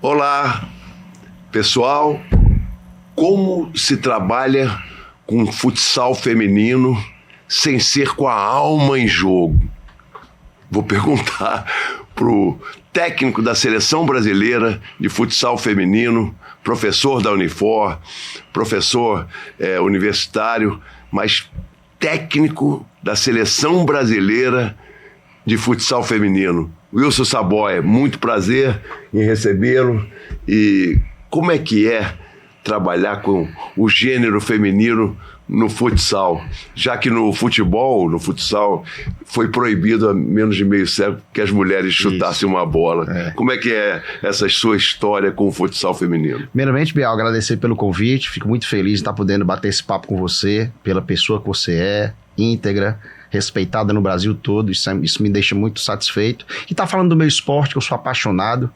Olá, pessoal. Como se trabalha com futsal feminino sem ser com a alma em jogo? Vou perguntar pro técnico da Seleção Brasileira de Futsal Feminino, professor da Unifor, professor universitário, mas técnico da Seleção Brasileira de Futsal Feminino. Wilson Saboia, muito prazer em recebê-lo. E como é que é trabalhar com o gênero feminino no futsal? Já que no futsal, foi proibido há menos de meio século que as mulheres chutassem uma bola. Como é que é essa sua história com o futsal feminino? Primeiramente, Bial, agradecer pelo convite. Fico muito feliz de estar podendo bater esse papo com você, pela pessoa que você é, íntegra, respeitada no Brasil todo. Isso me deixa muito satisfeito. E estar falando do meu esporte, que eu sou apaixonado.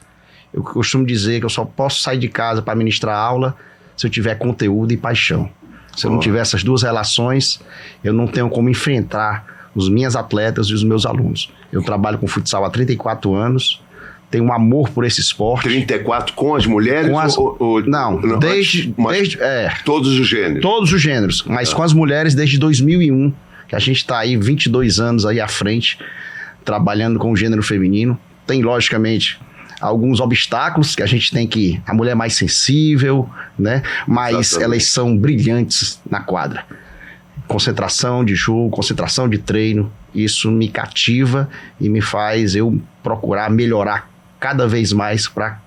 Eu costumo dizer que eu só posso sair de casa para ministrar aula se eu tiver conteúdo e paixão. Se eu não tiver essas duas relações, eu não tenho como enfrentar os minhas atletas e os meus alunos. Eu trabalho com futsal há 34 anos, tenho um amor por esse esporte. 34 com as mulheres? Não, desde todos os gêneros. Todos os gêneros, mas com as mulheres desde 2001, que a gente está aí 22 anos aí à frente, trabalhando com o gênero feminino. Tem, logicamente, alguns obstáculos que a gente tem que... A mulher é mais sensível, né? Mas elas são brilhantes na quadra. Concentração de jogo, concentração de treino, isso me cativa e me faz eu procurar melhorar cada vez mais para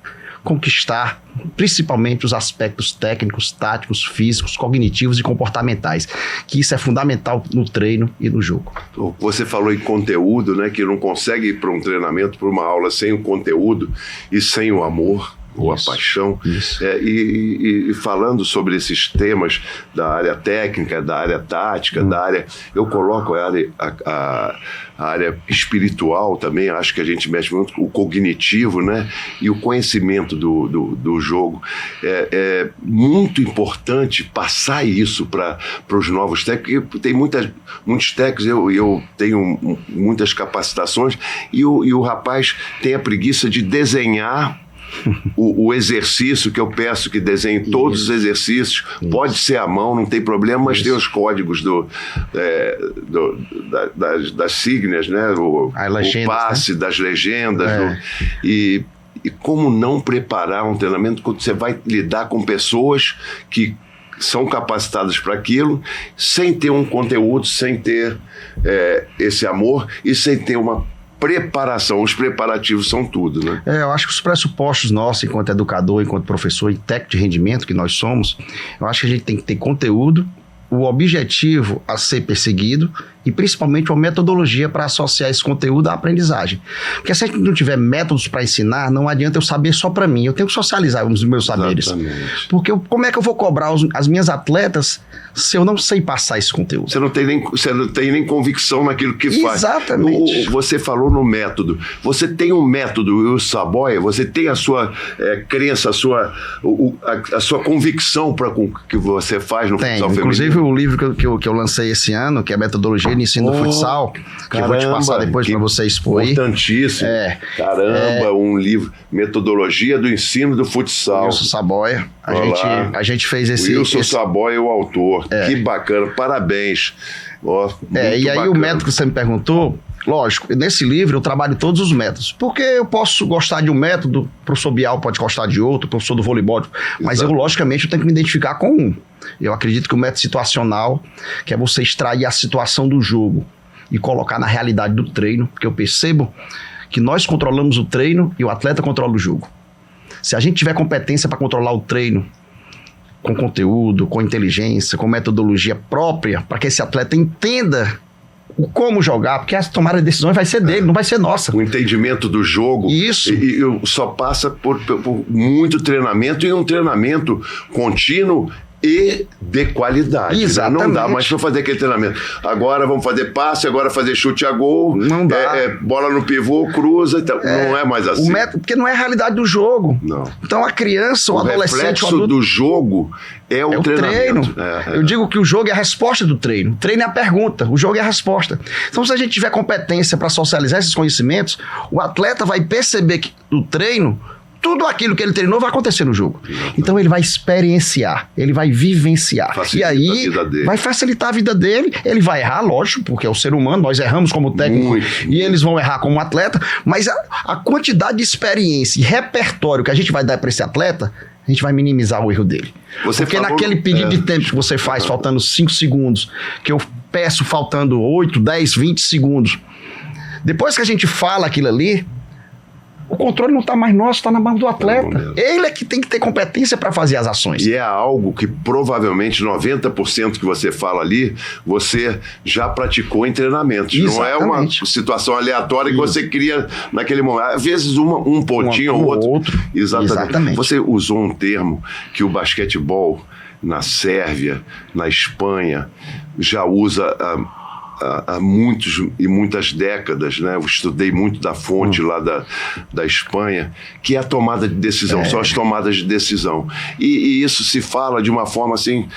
conquistar principalmente os aspectos técnicos, táticos, físicos, cognitivos e comportamentais, que isso é fundamental no treino e no jogo. Você falou em conteúdo, né, que não consegue ir para um treinamento, para uma aula sem o conteúdo e sem o amor ou a paixão. E falando sobre esses temas da área técnica, da área tática, da área... Eu coloco a área espiritual também, acho que a gente mexe muito o cognitivo, né? E o conhecimento do jogo. É muito importante passar isso para os novos técnicos, porque tem muitos técnicos, eu tenho muitas capacitações, e o rapaz tem a preguiça de desenhar o exercício, que eu peço que desenhe todos os exercícios. Pode ser à mão, não tem problema, mas tem os códigos das signas, né? O passe, né? Das legendas. E como não preparar um treinamento quando você vai lidar com pessoas que são capacitadas para aquilo, sem ter um conteúdo, sem ter esse amor e sem ter uma preparação. Os preparativos são tudo, né? Eu acho que os pressupostos nossos, enquanto educador, enquanto professor e técnico de rendimento que nós somos, eu acho que a gente tem que ter conteúdo, o objetivo a ser perseguido e principalmente uma metodologia para associar esse conteúdo à aprendizagem. Porque se a gente não tiver métodos para ensinar, não adianta eu saber só para mim, eu tenho que socializar os meus saberes. Exatamente. Porque como é que eu vou cobrar as minhas atletas se eu não sei passar esse conteúdo? Você não tem nem convicção naquilo que faz. Exatamente. Você falou no método. Você tem um método, Wilson Saboia, você tem a sua crença, a sua convicção para o que você faz no futsal feminino? Inclusive o livro que eu lancei esse ano, que é Metodologia de Ensino do Futsal, que eu vou te passar depois para você expor aí. Importantíssimo. Um livro, Metodologia do Ensino do Futsal. Wilson Saboia. A gente fez esse... Wilson Saboia, o autor. Que bacana, parabéns. E aí bacana. O método que você me perguntou, lógico, nesse livro eu trabalho todos os métodos, porque eu posso gostar de um método, o professor Bial pode gostar de outro, o professor do voleibol, mas logicamente eu tenho que me identificar com um. Eu acredito que o método situacional, que é você extrair a situação do jogo e colocar na realidade do treino, porque eu percebo que nós controlamos o treino e o atleta controla o jogo. Se a gente tiver competência para controlar o treino, com conteúdo, com inteligência, com metodologia própria, para que esse atleta entenda o como jogar, porque a tomada de decisões vai ser dele, não vai ser nossa. O entendimento do jogo. Isso. E só passa por muito treinamento, e um treinamento contínuo e de qualidade. Exatamente. Não dá mais para fazer aquele treinamento. Agora vamos fazer passe, agora fazer chute a gol. Não dá. Bola no pivô, cruza. Então, não é mais assim. O método, porque não é a realidade do jogo. Não. Então a criança, o adolescente... O reflexo do jogo é o treinamento. Eu digo que o jogo é a resposta do treino. O treino é a pergunta, o jogo é a resposta. Então, se a gente tiver competência para socializar esses conhecimentos, o atleta vai perceber que o treino tudo aquilo que ele treinou vai acontecer no jogo. Então ele vai experienciar, ele vai vivenciar. Facilita e aí a vida dele. vai facilitar a vida dele, ele vai errar, lógico, porque é o ser humano, nós erramos como técnico e eles vão errar como atleta, mas a quantidade de experiência e repertório que a gente vai dar para esse atleta, a gente vai minimizar o erro dele. Porque naquele pedido de tempo que você faz faltando 5 segundos, que eu peço faltando 8, 10, 20 segundos, depois que a gente fala aquilo ali, o controle não está mais nosso, está na mão do atleta. Ele é que tem que ter competência para fazer as ações. E é algo que provavelmente 90% que você fala ali, você já praticou em treinamentos. Exatamente. Não é uma situação aleatória que você cria naquele momento. Às vezes um pontinho ou outro. Exatamente. Você usou um termo que o basquetebol na Sérvia, na Espanha, já usa há muitas décadas, né? Eu estudei muito da fonte lá da Espanha, que é a tomada de decisão, são as tomadas de decisão. E isso se fala de uma forma assim,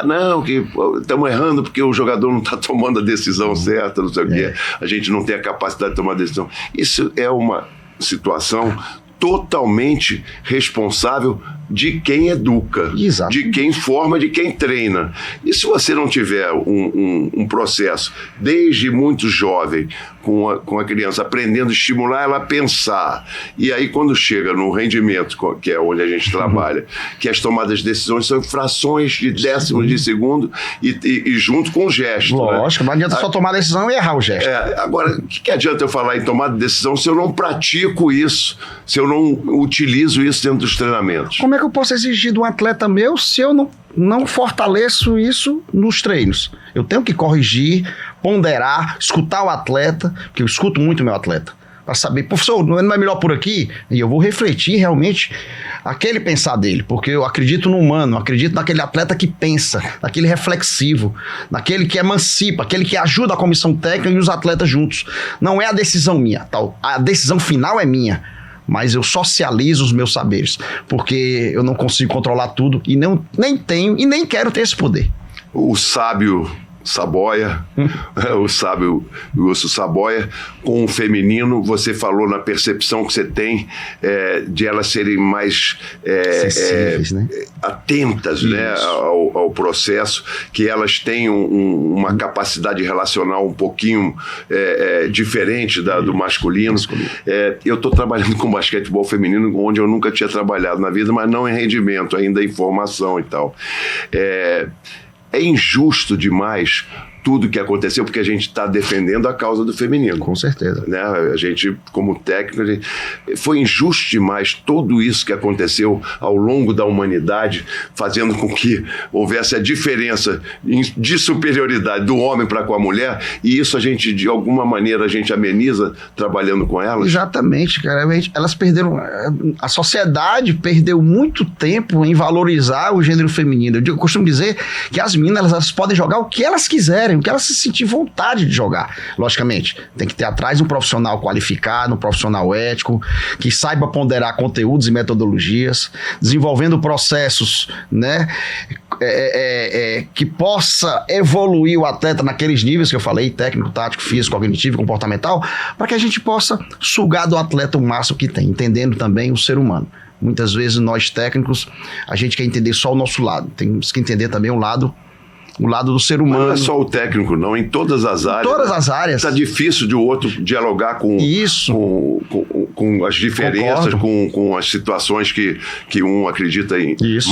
não, que estamos errando porque o jogador não está tomando a decisão certa, não sei o quê, a gente não tem a capacidade de tomar a decisão. Isso é uma situação totalmente responsável de quem educa, de quem forma, de quem treina. E se você não tiver um processo desde muito jovem com a criança aprendendo a estimular ela a pensar, e aí quando chega no rendimento, que é onde a gente trabalha, que as tomadas de decisões são frações de décimos de segundo e junto com o gesto. Lógico, não adianta só tomar a decisão e errar o gesto. Agora, o que adianta eu falar em tomada de decisão se eu não pratico isso, se eu não utilizo isso dentro dos treinamentos? Como é que eu posso exigir de um atleta meu se eu não fortaleço isso nos treinos? Eu tenho que corrigir, ponderar, escutar o atleta, porque eu escuto muito o meu atleta, para saber, professor, não é melhor por aqui? E eu vou refletir realmente aquele pensar dele, porque eu acredito no humano, acredito naquele atleta que pensa, naquele reflexivo, naquele que emancipa, aquele que ajuda a comissão técnica e os atletas juntos. Não é a decisão minha, tal. A decisão final é minha, mas eu socializo os meus saberes, porque eu não consigo controlar tudo e nem tenho e nem quero ter esse poder. O sábio Saboia, o sábio Lúcio Saboia, com o feminino, você falou na percepção que você tem de elas serem mais sensíveis, né? Atentas, né, ao processo, que elas têm uma capacidade relacional um pouquinho diferente do masculino. Eu estou trabalhando com basquetebol feminino, onde eu nunca tinha trabalhado na vida, mas não em rendimento, ainda em formação e tal. É injusto demais tudo que aconteceu, porque a gente está defendendo a causa do feminino. Com certeza. Né? A gente, como técnico, foi injusto demais tudo isso que aconteceu ao longo da humanidade, fazendo com que houvesse a diferença de superioridade do homem para com a mulher, e isso a gente, de alguma maneira, a gente ameniza trabalhando com elas. Exatamente, cara. Elas perderam... A sociedade perdeu muito tempo em valorizar o gênero feminino. Eu costumo dizer que as meninas, elas podem jogar o que elas quiserem, o que elas se sentirem vontade de jogar. Logicamente, tem que ter atrás um profissional qualificado, um profissional ético, que saiba ponderar conteúdos e metodologias, desenvolvendo processos, né, que possa evoluir o atleta naqueles níveis que eu falei, técnico, tático, físico, cognitivo e comportamental, para que a gente possa sugar do atleta o máximo que tem, entendendo também o ser humano. Muitas vezes nós técnicos, a gente quer entender só o nosso lado, temos que entender também o lado do ser humano. Mas não é só o técnico, não, em todas as áreas. Em todas as áreas. Está difícil de o outro dialogar com as diferenças, com as situações que um acredita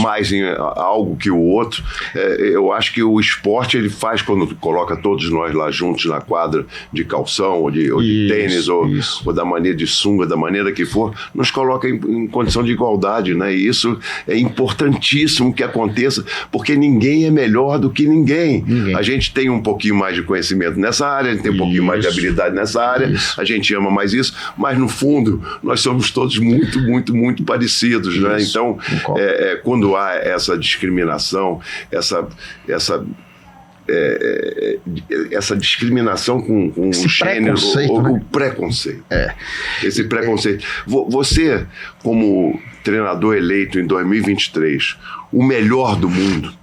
mais em algo que o outro. Eu acho que o esporte ele faz quando coloca todos nós lá juntos na quadra de calção, ou de tênis, ou da maneira de sunga, da maneira que for, nos coloca em condição de igualdade, né? E isso é importantíssimo que aconteça, porque ninguém é melhor do que ninguém. A gente tem um pouquinho mais de conhecimento nessa área, a gente tem um pouquinho mais de habilidade nessa área, a gente ama mais isso, mas no fundo nós somos todos muito, muito, muito parecidos, né? Então, quando há essa discriminação, essa discriminação com o gênero, o preconceito. Esse preconceito. Você, como treinador eleito em 2023, o melhor do mundo,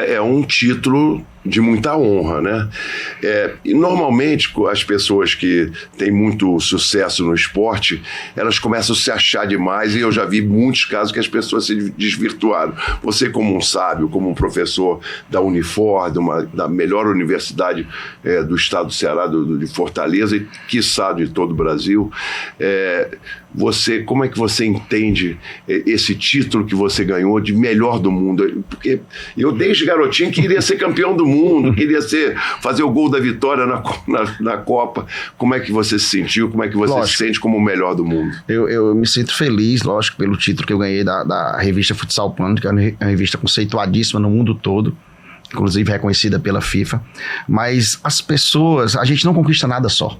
é um título de muita honra, né? E normalmente as pessoas que têm muito sucesso no esporte, elas começam a se achar demais, e eu já vi muitos casos que as pessoas se desvirtuaram. Você, como um sábio, como um professor da Unifor, da melhor universidade do estado do Ceará, de Fortaleza, e quiçá de todo o Brasil, como é que você entende esse título que você ganhou de melhor do mundo? Porque eu, desde garotinho, queria ser campeão do mundo, queria fazer o gol da vitória na Copa. Como é que você se sentiu? Como é que você se sente como o melhor do mundo? Eu me sinto feliz, lógico, pelo título que eu ganhei da revista Futsal Planet, que é uma revista conceituadíssima no mundo todo, inclusive reconhecida pela FIFA. Mas as pessoas, a gente não conquista nada só.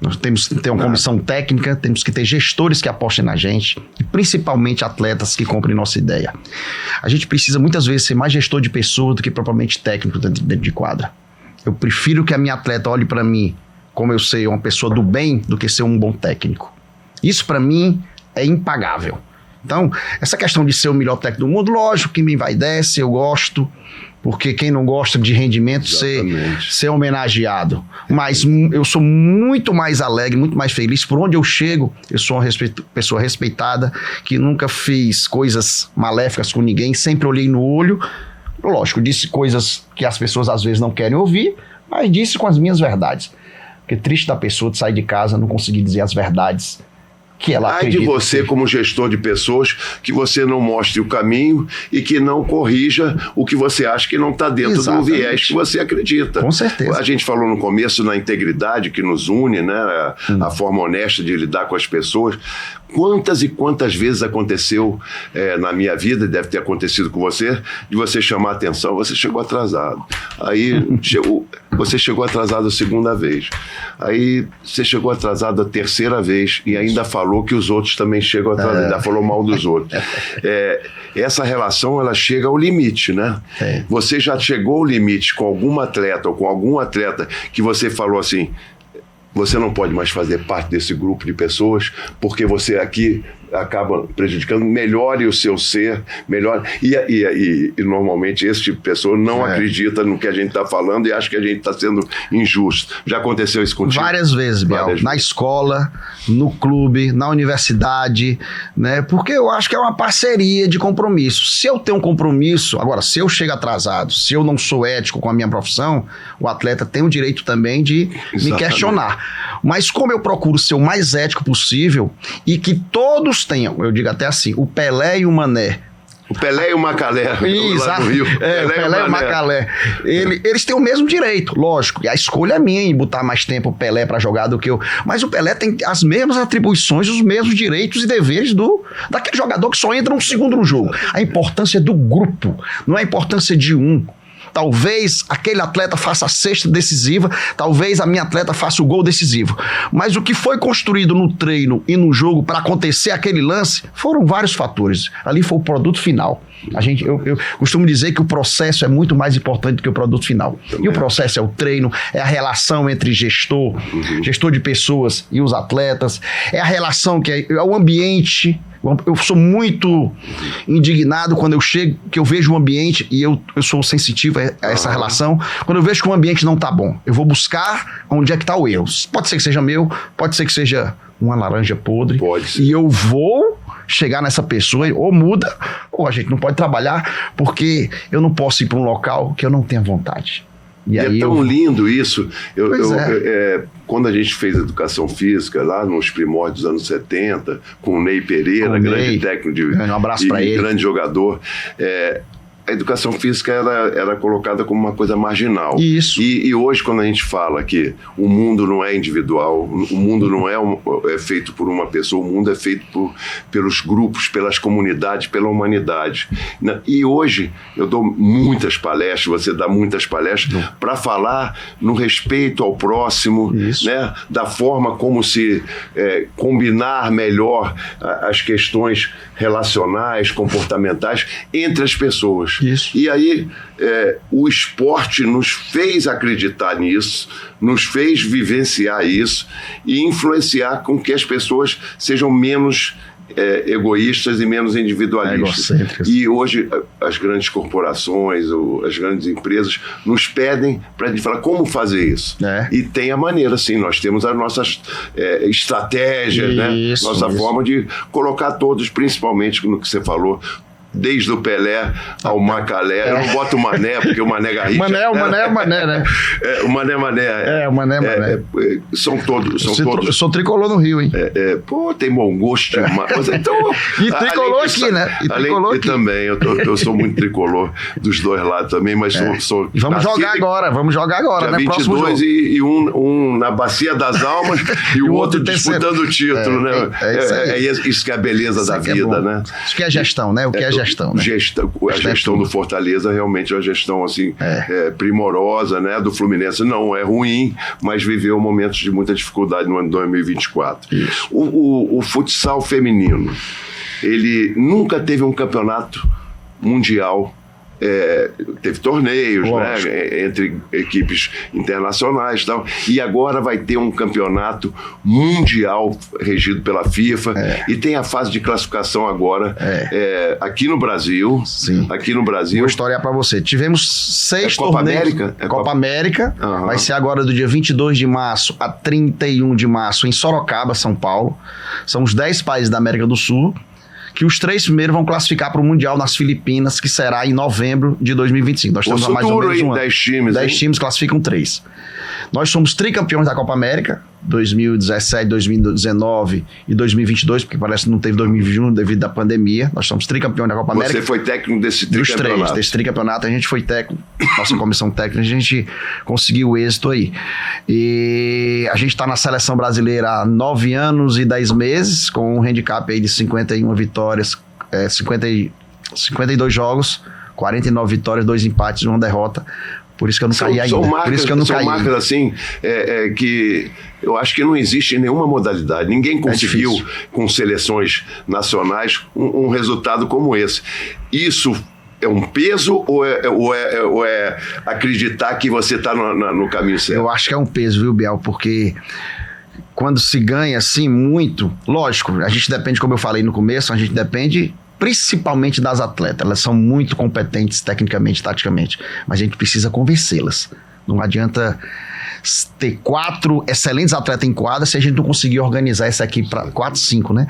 Nós temos que ter uma comissão técnica, temos que ter gestores que apostem na gente, e principalmente atletas que comprem nossa ideia. A gente precisa muitas vezes ser mais gestor de pessoas do que propriamente técnico dentro de quadra. Eu prefiro que a minha atleta olhe para mim como eu ser uma pessoa do bem do que ser um bom técnico. Isso para mim é impagável. Então, essa questão de ser o melhor técnico do mundo, lógico que me envaidece, eu gosto, porque quem não gosta de rendimento ser homenageado. Mas eu sou muito mais alegre, muito mais feliz. Por onde eu chego, eu sou uma pessoa respeitada, que nunca fiz coisas maléficas com ninguém, sempre olhei no olho. Lógico, disse coisas que as pessoas às vezes não querem ouvir, mas disse com as minhas verdades. Porque triste da pessoa de sair de casa, não conseguir dizer as verdades que ela acredita. De você, como gestor de pessoas, que você não mostre o caminho e que não corrija o que você acha que não está dentro do viés que você acredita. Com certeza. A gente falou no começo na integridade que nos une, né? A forma honesta de lidar com as pessoas. Quantas e quantas vezes aconteceu na minha vida, deve ter acontecido com você, de você chamar a atenção, você chegou atrasado. Aí você chegou atrasado a segunda vez. Aí você chegou atrasado a terceira vez e ainda falou que os outros também chegam atrasados, ainda falou mal dos outros. Essa relação, ela chega ao limite, né? Você já chegou ao limite com alguma atleta ou com algum atleta que você falou assim: você não pode mais fazer parte desse grupo de pessoas, porque você aqui acaba prejudicando, melhore o seu ser, melhore. E normalmente esse tipo de pessoa não acredita no que a gente está falando e acha que a gente está sendo injusto. Já aconteceu isso contigo? Várias vezes, Biel. Na escola, no clube, na universidade, né? Porque eu acho que é uma parceria de compromisso. Se eu tenho um compromisso, agora, se eu chego atrasado, se eu não sou ético com a minha profissão, o atleta tem o direito também de me questionar. Mas como eu procuro ser o mais ético possível e que todos tenham, eu digo até assim, o Pelé e o Mané. O Pelé e o Macalé, lá no Rio. O Pelé e o Macalé. Eles têm o mesmo direito, lógico. E a escolha é minha em botar mais tempo o Pelé para jogar do que eu. Mas o Pelé tem as mesmas atribuições, os mesmos direitos e deveres daquele jogador que só entra um segundo no jogo. A importância do grupo, não é a importância de um. Talvez aquele atleta faça a cesta decisiva, talvez a minha atleta faça o gol decisivo. Mas o que foi construído no treino e no jogo para acontecer aquele lance foram vários fatores. Ali foi o produto final. Eu costumo dizer que o processo é muito mais importante do que o produto final. Também. E o processo é o treino, é a relação entre gestor de pessoas e os atletas, é a relação que é o ambiente. Eu sou muito indignado quando eu chego, que eu vejo um ambiente, e eu sou sensitivo a essa relação. Quando eu vejo que o ambiente não tá bom, eu vou buscar onde é que tá o erro. Pode ser que seja meu, pode ser que seja uma laranja podre. Pode ser. E eu vou chegar nessa pessoa, ou muda, ou a gente não pode trabalhar, porque eu não posso ir para um local que eu não tenha vontade. E aí é tão lindo isso. Quando a gente fez educação física, lá nos primórdios dos anos 70, com o Ney Pereira, grande técnico um abraço para ele, grande jogador, a educação física era colocada como uma coisa marginal. Isso. E hoje, quando a gente fala que o mundo não é individual, o mundo não é feito por uma pessoa, o mundo é feito pelos grupos, pelas comunidades, pela humanidade. E hoje eu dou muitas palestras, você dá muitas palestras, para falar no respeito ao próximo, né, da forma como se combinar melhor as questões relacionais, comportamentais entre as pessoas. Isso. E aí o esporte nos fez acreditar nisso, nos fez vivenciar isso e influenciar com que as pessoas sejam menos egoístas e menos individualistas. E hoje as grandes corporações, as grandes empresas nos pedem para a gente falar como fazer isso. E tem a maneira, sim, nós temos as nossas estratégias, nossa forma de colocar todos, principalmente no que você falou, desde o Pelé ao Macalé. Eu não boto o Mané, porque o Mané Garrincha... O Mané, né? O Mané. O Mané. São todos. Eu sou tricolor no Rio, hein? Tem bom gosto demais. Então, e tricolor aqui, né? E também, eu sou muito tricolor dos dois lados também, mas sou Vamos jogar agora, né? 22 e um na Bacia das Almas e o outro disputando o título, né? Isso que é a beleza da vida, né? Isso que é gestão, né? O que é gestão, né? A gestão do Fortaleza realmente é uma gestão assim, primorosa, né? Do Fluminense não é ruim, mas viveu momentos de muita dificuldade no ano de 2024. O futsal feminino, ele nunca teve um campeonato mundial. Teve torneios, né, entre equipes internacionais e tal, e agora vai ter um campeonato mundial regido pela FIFA, e tem a fase de classificação agora aqui no Brasil. Sim. Aqui no Brasil. Vou historiar para você. Tivemos 6 Copa torneios. América? Copa América. Vai ser agora do dia 22 de março a 31 de março em Sorocaba, São Paulo. São os 10 países da América do Sul, que os 3 primeiros vão classificar para o Mundial nas Filipinas, que será em novembro de 2025. Nós temos mais ou menos 10 times. 10 times classificam 3. Nós somos tricampeões da Copa América, 2017, 2019 e 2022, porque parece que não teve 2021 devido à pandemia. Nós somos tricampeões da Copa América. Você foi técnico desse tricampeonato? Dos 3, desse tricampeonato, a gente foi técnico, nossa comissão técnica, a gente conseguiu o êxito aí. E a gente está na seleção brasileira há 9 anos e 10 meses, com um handicap aí de 51 vitórias, 52 jogos, 49 vitórias, 2 empates e 1 derrota. Por isso que eu não caí ainda. São marcas assim, que eu acho que não existe em nenhuma modalidade. Ninguém conseguiu, com seleções nacionais, um resultado como esse. Isso é um peso ou é acreditar que você está no caminho certo? Eu acho que é um peso, viu, Biel? Porque quando se ganha assim muito, lógico, a gente depende, como eu falei no começo, a gente depende principalmente das atletas. Elas são muito competentes tecnicamente, taticamente, mas a gente precisa convencê-las. Não adianta ter 4 excelentes atletas em quadra se a gente não conseguir organizar essa equipe para 4, 5, né?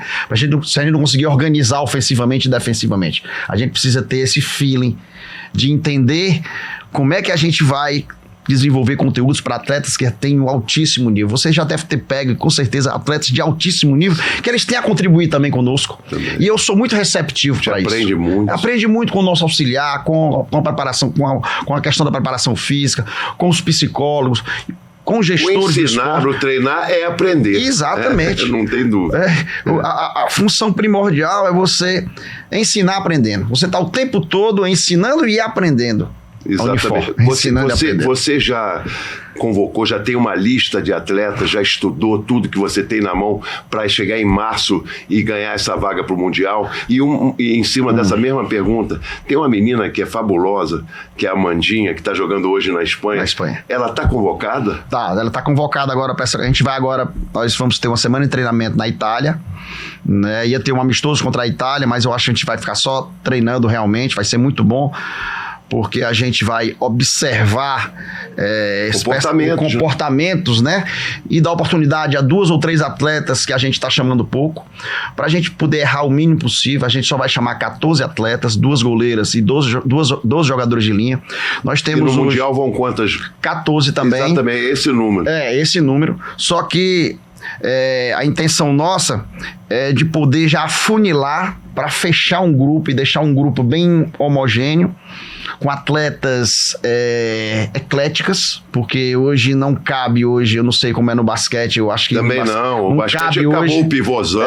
Se a gente não conseguir organizar ofensivamente e defensivamente. A gente precisa ter esse feeling de entender como é que a gente vai desenvolver conteúdos para atletas que têm um altíssimo nível. Você já deve ter pego, com certeza, atletas de altíssimo nível, que eles têm a contribuir também conosco. E eu sou muito receptivo para isso. Aprende muito. Aprende muito com o nosso auxiliar, com a preparação, com a questão da preparação física, com os psicólogos, com os gestores. O ensinar, o treinar é aprender. Exatamente. Não tem dúvida. A função primordial é você ensinar aprendendo. Você está o tempo todo ensinando e aprendendo. Exatamente. Você já convocou, já tem uma lista de atletas, já estudou tudo que você tem na mão para chegar em março e ganhar essa vaga para o Mundial? E em cima dessa mesma pergunta, tem uma menina que é fabulosa, que é a Amandinha, que está jogando hoje na Espanha. Na Espanha. Ela está convocada? Tá, ela está convocada agora. A gente vai agora, nós vamos ter uma semana de treinamento na Itália, né? Ia ter um amistoso contra a Itália, mas eu acho que a gente vai ficar só treinando realmente, vai ser muito bom, porque a gente vai observar comportamentos, né? E dar oportunidade a 2 ou 3 atletas que a gente está chamando pouco, para a gente poder errar o mínimo possível. A gente só vai chamar 14 atletas, 2 goleiras e 12 jogadores de linha. Nós temos e no Mundial vão quantas? 14 também. Exatamente, esse número. Esse número. Só que a intenção nossa é de poder já afunilar para fechar um grupo e deixar um grupo bem homogêneo, com atletas ecléticas, porque hoje não cabe, eu não sei como é no basquete, eu acho que... Também não, o basquete acabou hoje, o pivôzão,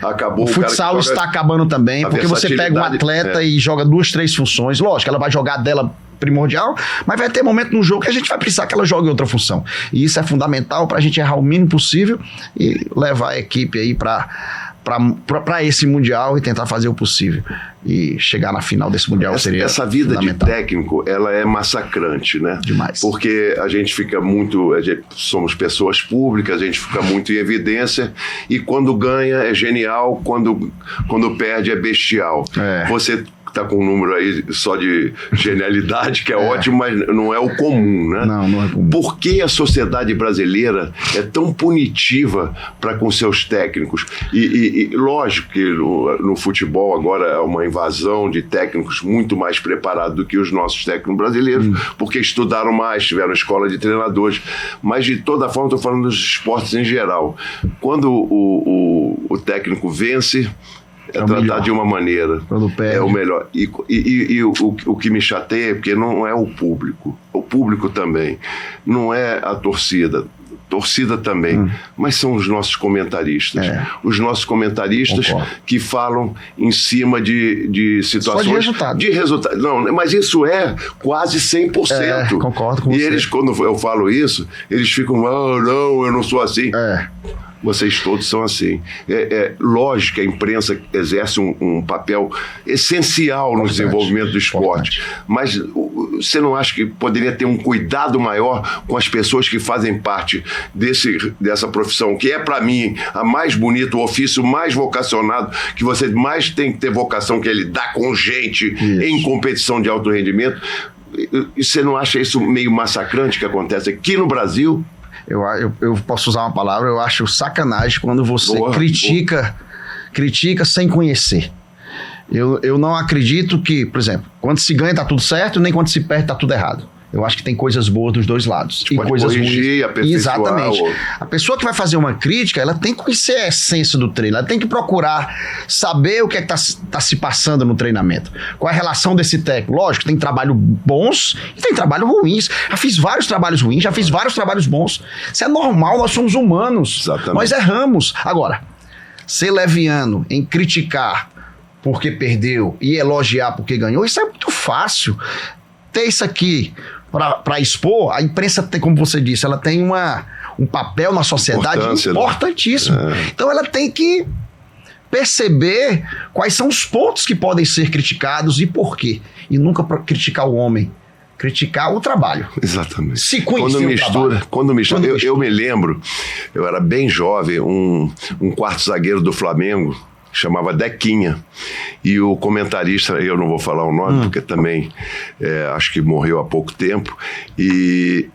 acabou o futsal está acabando também, porque você pega um atleta e joga 2, 3 funções, lógico, ela vai jogar dela primordial, mas vai ter momento no jogo que a gente vai precisar que ela jogue outra função, e isso é fundamental para a gente errar o mínimo possível e levar a equipe aí para para esse Mundial e tentar fazer o possível. E chegar na final desse Mundial seria essa vida de técnico, ela é massacrante, né? Demais. Porque a gente fica muito... somos pessoas públicas, a gente fica muito em evidência, e quando ganha é genial, quando perde é bestial. Você tá com um número aí só de genialidade, que é ótimo, mas não é o comum, né? Não é comum. Por que a sociedade brasileira é tão punitiva para com seus técnicos? E lógico que no futebol agora é uma invasão de técnicos muito mais preparados do que os nossos técnicos brasileiros, porque estudaram mais, tiveram escola de treinadores. Mas de toda forma, estou falando dos esportes em geral. Quando o técnico vence, é tratado melhor de uma maneira, é o melhor. E o que me chateia é porque não é o público também, não é a torcida também, mas são os nossos comentaristas. Os nossos comentaristas que falam em cima de situações... Só de resultado. Não, mas isso é quase 100%. Concordo com você. E eles, quando eu falo isso, eles ficam, não, eu não sou assim. Vocês todos são assim. Lógico que a imprensa exerce um papel essencial no desenvolvimento do esporte. Mas você não acha que poderia ter um cuidado maior com as pessoas que fazem parte dessa profissão, que é, para mim, a mais bonita, o ofício mais vocacionado, que você mais tem que ter vocação, que é lidar com gente em competição de alto rendimento? E você não acha isso meio massacrante que acontece aqui no Brasil? Eu posso usar uma palavra, eu acho sacanagem quando você critica sem conhecer. Eu não acredito que, por exemplo, quando se ganha tá tudo certo, nem quando se perde tá tudo errado. Eu acho que tem coisas boas dos dois lados. E coisas ruins. Exatamente. A pessoa que vai fazer uma crítica, ela tem que conhecer a essência do treino. Ela tem que procurar saber o que é que tá se passando no treinamento. Qual é a relação desse técnico. Lógico, tem trabalho bons e tem trabalho ruins. Já fiz vários trabalhos ruins, já fiz vários trabalhos bons. Isso é normal, nós somos humanos. Exatamente. Nós erramos. Agora, ser leviano em criticar porque perdeu e elogiar porque ganhou, isso é muito fácil. Ter isso aqui para expor, a imprensa tem, como você disse, ela tem um papel na sociedade importantíssimo. Né? Então ela tem que perceber quais são os pontos que podem ser criticados e por quê. E nunca criticar o homem, criticar o trabalho. Exatamente. Se conhecer quando mistura. Eu me lembro, eu era bem jovem, um quarto zagueiro do Flamengo, chamava Dequinha, e o comentarista, eu não vou falar o nome, porque também acho que morreu há pouco tempo, e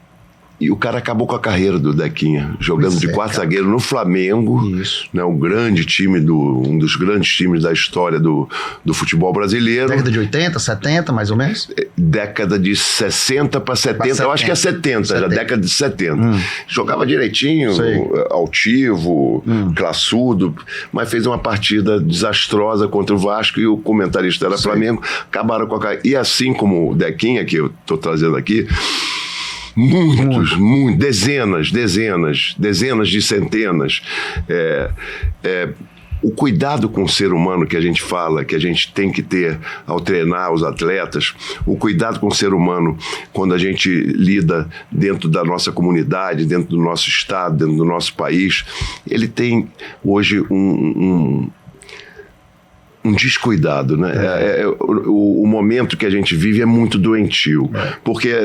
o cara acabou com a carreira do Dequinha, jogando de quarto zagueiro no Flamengo, né, um dos grandes times da história do futebol brasileiro. Década de 80, 70, mais ou menos? Década de 60 para 70, eu acho que é 70. Já década de 70. Jogava direitinho, altivo, classudo, mas fez uma partida desastrosa contra o Vasco e o comentarista era Flamengo, acabaram com a carreira. E assim como o Dequinha, que eu estou trazendo aqui, muitos, dezenas de centenas. O cuidado com o ser humano que a gente fala, que a gente tem que ter ao treinar os atletas, o cuidado com o ser humano quando a gente lida dentro da nossa comunidade, dentro do nosso estado, dentro do nosso país, ele tem hoje um descuidado, né? O momento que a gente vive é muito doentio, porque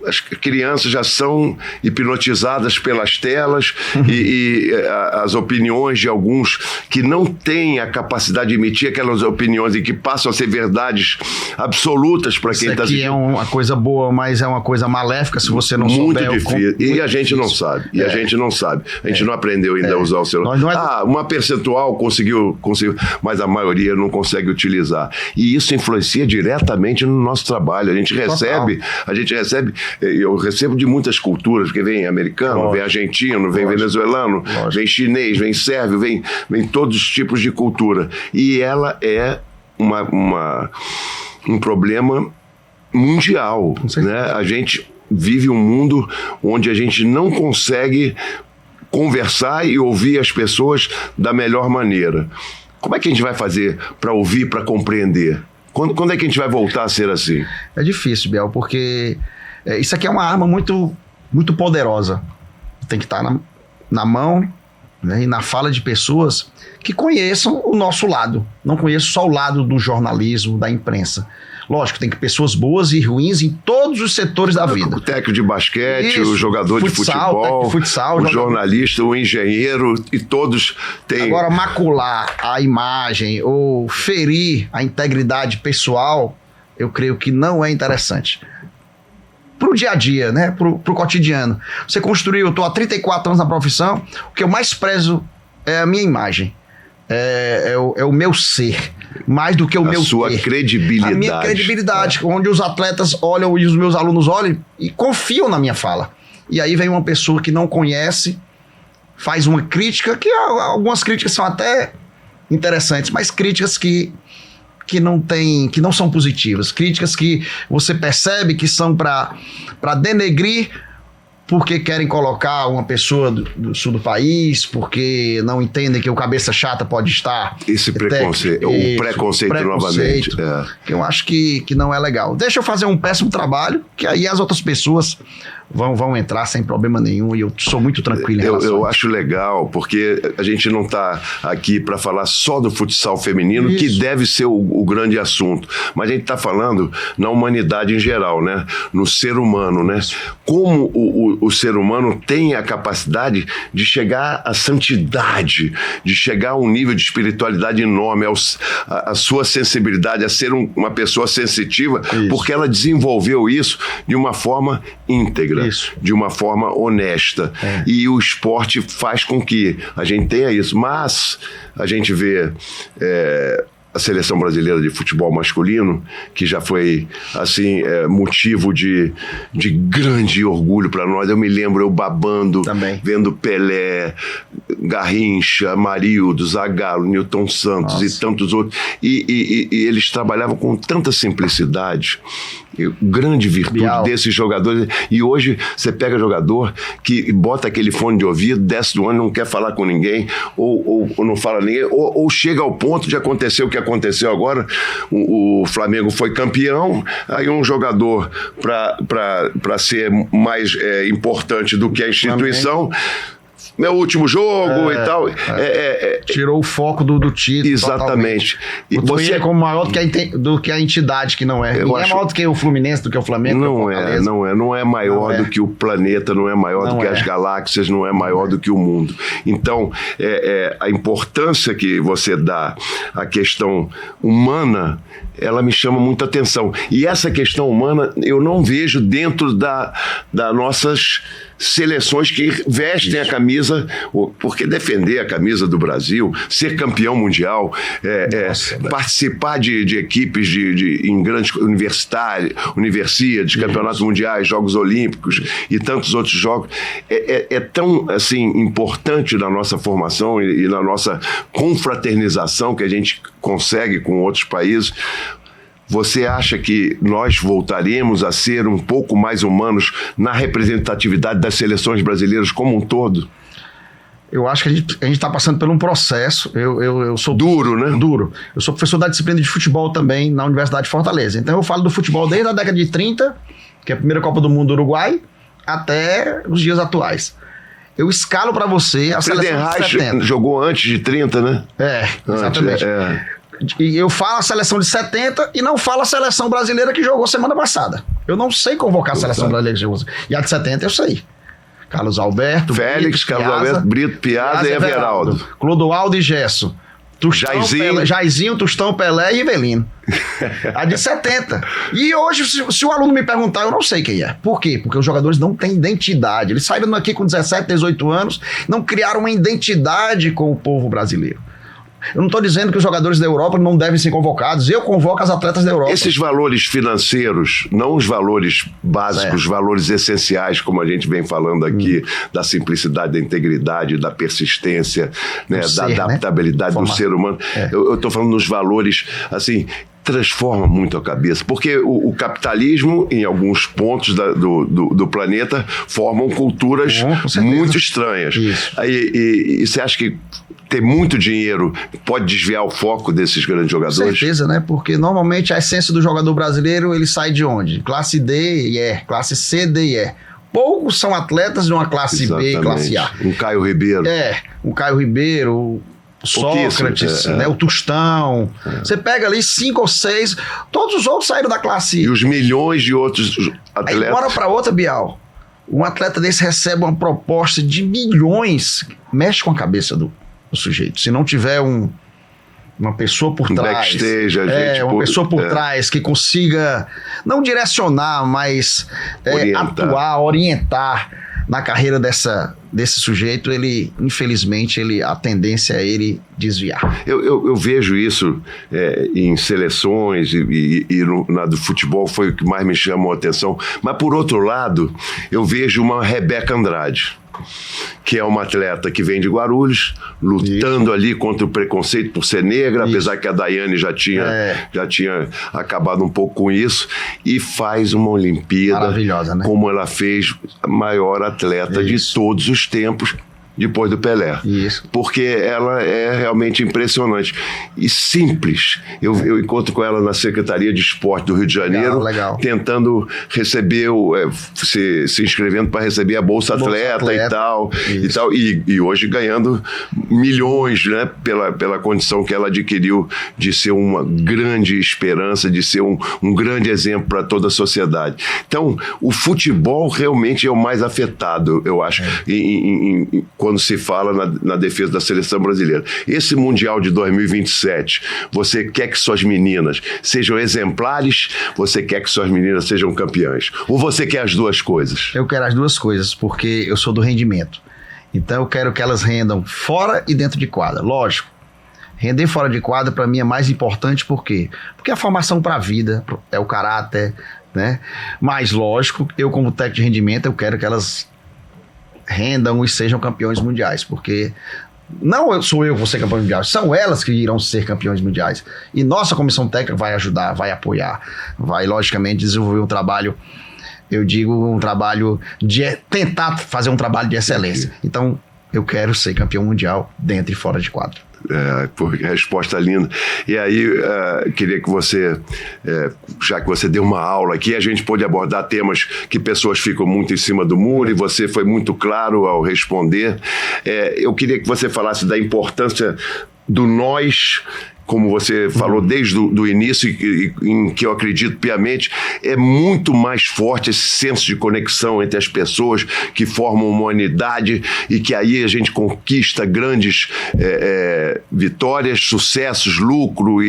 as crianças já são hipnotizadas pelas telas e as opiniões de alguns que não têm a capacidade de emitir aquelas opiniões e que passam a ser verdades absolutas para quem está assistindo. Isso aqui é uma coisa boa, mas é uma coisa maléfica se você não souber. Muito difícil. E a gente não sabe. A gente não sabe. A gente não aprendeu ainda a usar o celular. Uma percentual conseguiu, mas a maioria não consegue utilizar. E isso influencia diretamente no nosso trabalho. A gente recebe, eu recebo de muitas culturas, porque vem americano, vem argentino, vem venezuelano, vem chinês, vem sérvio, vem todos os tipos de cultura. E ela é um problema mundial, né? A gente vive um mundo onde a gente não consegue conversar e ouvir as pessoas da melhor maneira. Como é que a gente vai fazer para ouvir, para compreender? Quando é que a gente vai voltar a ser assim? É difícil, Biel, porque isso aqui é uma arma muito, muito poderosa. Tem que estar na mão né, e na fala de pessoas que conheçam o nosso lado, não conheçam só o lado do jornalismo, da imprensa. Lógico, tem que pessoas boas e ruins em todos os setores da vida. O técnico de basquete, Isso, o jogador futsal, de futebol, o jornalista, o engenheiro, e todos têm... Agora, macular a imagem ou ferir a integridade pessoal, eu creio que não é interessante. Pro dia a dia, né? Pro cotidiano. Você construiu, eu estou há 34 anos na profissão, o que eu mais prezo é a minha imagem. É o meu ser, mais do que o meu ter. A sua credibilidade. A minha credibilidade, onde os atletas olham e os meus alunos olham e confiam na minha fala. E aí vem uma pessoa que não conhece, faz uma crítica, que algumas críticas são até interessantes, mas críticas que não são positivas. Críticas que você percebe que são para denegrir, porque querem colocar uma pessoa do sul do país, porque não entendem que o cabeça chata pode estar... Esse preconceito, o preconceito novamente. Que eu acho que não é legal. Deixa eu fazer um péssimo trabalho, que aí as outras pessoas vão entrar sem problema nenhum, e eu sou muito tranquilo em relação a isso. Eu acho legal, porque a gente não está aqui para falar só do futsal feminino, isso, que deve ser o grande assunto, mas a gente está falando na humanidade em geral, né? No ser humano, né? Como o ser humano tem a capacidade de chegar à santidade, de chegar a um nível de espiritualidade enorme, a sua sensibilidade, a ser uma pessoa sensitiva, isso, porque ela desenvolveu isso de uma forma íntegra. Isso. De uma forma honesta. E o esporte faz com que a gente tenha isso. Mas a gente vê a seleção brasileira de futebol masculino, que já foi assim, motivo de grande orgulho para nós. Eu me lembro eu babando, também, vendo Pelé, Garrincha, Marildo, Zagallo, Newton Santos, nossa, e tantos outros. E eles trabalhavam com tanta simplicidade. Grande virtude desses jogadores. E hoje você pega jogador que bota aquele fone de ouvido, desce do ônibus, não quer falar com ninguém, ou não fala ninguém, ou chega ao ponto de acontecer o que aconteceu agora. O Flamengo foi campeão, aí um jogador para ser mais importante do que a instituição, meu último jogo e tal. Tirou o foco do título. Exatamente. E você é como maior do que a entidade, que não é. Ninguém é maior do que o Fluminense, do que o Flamengo. Não é maior do que o planeta, não é maior do que as galáxias, não é maior do que o mundo. Então, a importância que você dá à questão humana, ela me chama muita atenção. E essa questão humana eu não vejo dentro das nossas seleções que vestem a camisa, porque defender a camisa do Brasil, ser campeão mundial, participar de equipes em grandes universidades, campeonatos mundiais, Jogos Olímpicos e tantos outros jogos, é tão assim, importante na nossa formação e na nossa confraternização que a gente consegue com outros países. Você acha que nós voltaremos a ser um pouco mais humanos na representatividade das seleções brasileiras como um todo? Eu acho que a gente está passando por um processo. Eu sou duro, né? Duro. Eu sou professor da disciplina de futebol também na Universidade de Fortaleza. Então eu falo do futebol desde a década de 30, que é a primeira Copa do Mundo do Uruguai, até os dias atuais. Eu escalo para você a seleção de 70. Jogou antes de 30, né? Exatamente. E eu falo a seleção de 70 e não falo a seleção brasileira que jogou semana passada. Eu não sei convocar a seleção brasileira que jogou. E a de 70 eu sei. Carlos Alberto, Félix, Brito, Piazza e Everaldo. Clodoaldo e Gesso. Jairzinho, Tostão, Pelé e Rivelino. A de 70. E hoje, se o aluno me perguntar, eu não sei quem é. Por quê? Porque os jogadores não têm identidade. Eles saíram aqui com 17, 18 anos, não criaram uma identidade com o povo brasileiro. Eu não estou dizendo que os jogadores da Europa não devem ser convocados. Eu convoco as atletas da Europa. Esses valores financeiros, não os valores básicos, os valores essenciais, como a gente vem falando aqui, da simplicidade, da integridade, da persistência, né, da adaptabilidade do ser humano. Eu estou falando dos valores, assim, transforma muito a cabeça, porque o capitalismo, em alguns pontos do planeta, formam culturas muito estranhas. E você acha que ter muito dinheiro pode desviar o foco desses grandes jogadores? Com certeza, né? Porque normalmente a essência do jogador brasileiro, ele sai de onde? Classe D e E, classe C, D e E. poucos são atletas de uma classe B, classe A. Um Caio Ribeiro. Um Caio Ribeiro, o Sócrates, né, o Tostão. Você pega ali 5 ou 6, todos os outros saíram da classe. E os milhões de outros atletas. Aí, uma hora para outra, Bial, um atleta desse recebe uma proposta de milhões, mexe com a cabeça do sujeito. Se não tiver uma pessoa por trás. Backstage, uma pessoa por trás que consiga não direcionar, mas orientar na carreira desse sujeito, ele, infelizmente, a tendência é ele desviar. Eu vejo isso em seleções e na do futebol foi o que mais me chamou a atenção. Mas, por outro lado, eu vejo uma Rebeca Andrade, que é uma atleta que vem de Guarulhos, lutando ali contra o preconceito por ser negra, apesar que a Daiane já tinha acabado um pouco com isso, e faz uma Olimpíada maravilhosa, né? Como ela fez, a maior atleta de todos os tempos, depois do Pelé. Isso. Porque ela é realmente impressionante. E simples. Eu encontro com ela na Secretaria de Esporte do Rio de Janeiro, legal. Tentando receber, se inscrevendo para receber a Bolsa Atleta e tal. E hoje ganhando milhões, né, pela condição que ela adquiriu de ser uma grande esperança, de ser um grande exemplo para toda a sociedade. Então, o futebol realmente é o mais afetado, eu acho, quando se fala na defesa da seleção brasileira. Esse Mundial de 2027, você quer que suas meninas sejam exemplares, você quer que suas meninas sejam campeãs? Ou você quer as duas coisas? Eu quero as duas coisas, porque eu sou do rendimento. Então eu quero que elas rendam fora e dentro de quadra. Lógico, render fora de quadra para mim é mais importante, por quê? Porque a formação para a vida é o caráter, né? Mas lógico, eu como técnico de rendimento, eu quero que elas rendam e sejam campeões mundiais, porque não sou eu que vou ser campeão mundial, são elas que irão ser campeões mundiais. E nossa comissão técnica vai ajudar, vai apoiar, vai logicamente desenvolver um trabalho, eu digo um trabalho de tentar fazer um trabalho de excelência. Então eu quero ser campeão mundial dentro e fora de quadra. Resposta linda. E aí, queria que você, já que você deu uma aula aqui, a gente pôde abordar temas que pessoas ficam muito em cima do muro, e você foi muito claro ao responder. Eu queria que você falasse da importância do nós, como você falou desde o início, em que eu acredito piamente, é muito mais forte esse senso de conexão entre as pessoas que formam uma unidade, e que aí a gente conquista grandes vitórias, sucessos, lucro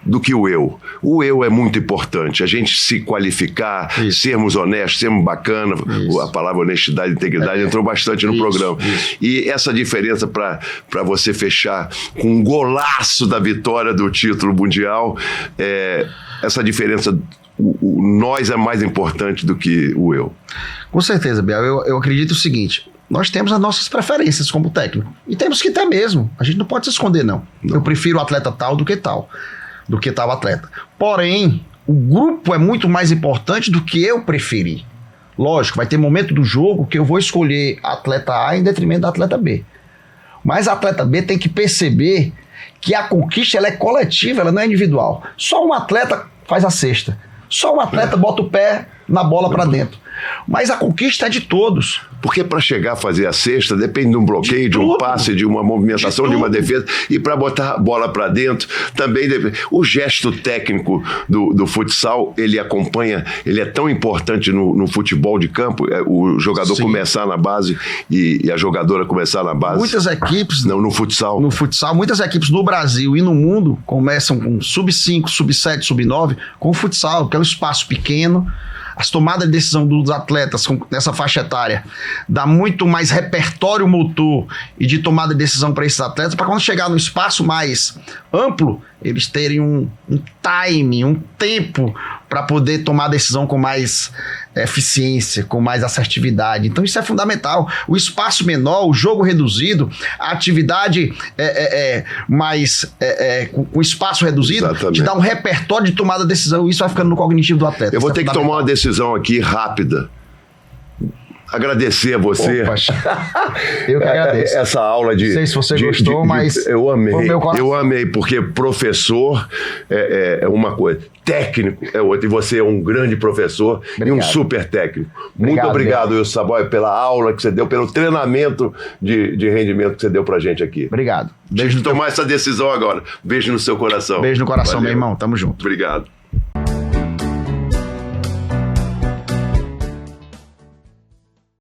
do que o eu. O eu é muito importante. A gente se qualificar, sermos honestos, sermos bacanas. A palavra honestidade e integridade entrou bastante no programa. E essa diferença para você fechar com um golaço da vitória do título mundial, essa diferença, o nós é mais importante do que o eu. Com certeza, Biel. Eu acredito o seguinte: nós temos as nossas preferências como técnico. E temos que ter mesmo. A gente não pode se esconder, não. Eu prefiro o atleta tal do que tal atleta. Porém, o grupo é muito mais importante do que eu preferir. Lógico, vai ter momento do jogo que eu vou escolher atleta A em detrimento da atleta B. Mas a atleta B tem que perceber que a conquista ela é coletiva, ela não é individual. Só um atleta faz a cesta. Só um atleta bota o pé na bola para dentro. Mas a conquista é de todos. Porque para chegar a fazer a cesta depende de um bloqueio, de um passe, de uma movimentação, de uma defesa. E para botar a bola para dentro também depende. O gesto técnico do futsal, ele acompanha, ele é tão importante no futebol de campo, o jogador começar na base e a jogadora começar na base. Muitas equipes... Não, no futsal. No futsal, muitas equipes no Brasil e no mundo começam com sub-5, sub-7, sub-9, com o futsal, que é um espaço pequeno. As tomadas de decisão dos atletas nessa faixa etária dá muito mais repertório motor e de tomada de decisão para esses atletas, para quando chegar no espaço mais amplo, eles terem um time, um tempo para poder tomar a decisão com mais eficiência, com mais assertividade. Então isso é fundamental. O espaço menor, o jogo reduzido, a atividade com espaço reduzido, te dá um repertório de tomada de decisão, e isso vai ficando no cognitivo do atleta. Eu vou ter que tomar uma decisão aqui rápida. agradecer a você. Opa, eu que agradeço. Essa aula de... Não sei se você gostou, mas... Eu amei. Foi meu coração. Eu amei, porque professor é uma coisa, técnico é outra. E você é um grande professor e um super técnico. Muito obrigado, Wilson Saboia, pela aula que você deu, pelo treinamento de rendimento que você deu pra gente aqui. Obrigado. Beijo. Tomar essa decisão agora. Beijo no seu coração. Beijo no coração, Valeu. meu irmão. Tamo junto. Obrigado.